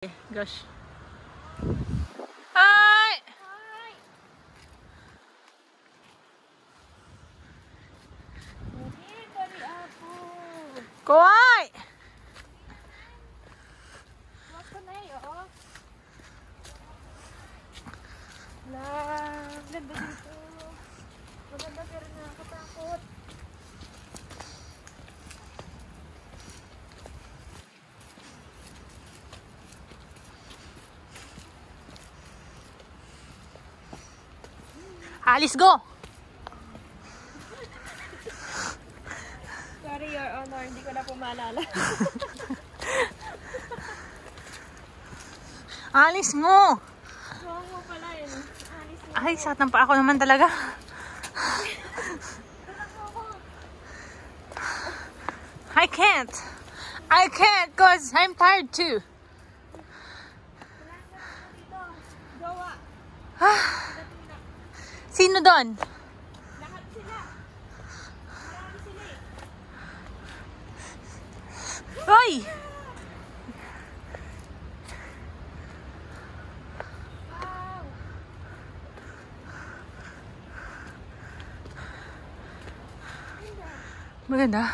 Gosh. Hi! Hi! Dari ako. Kawai! Wako na yun. La, ganda dito. Maganda pero nakakatakot. Alis go! Sorry, Your Honor. Hindi ko na po maalala. Alis mo! Wrong mo pala yun. Alis mo. Ay, saktan pa ako naman talaga. I can't cause I'm tired too. Gawa. Sino doon? Lahat sila. Marami sila eh. Hoy! Wow. Maganda.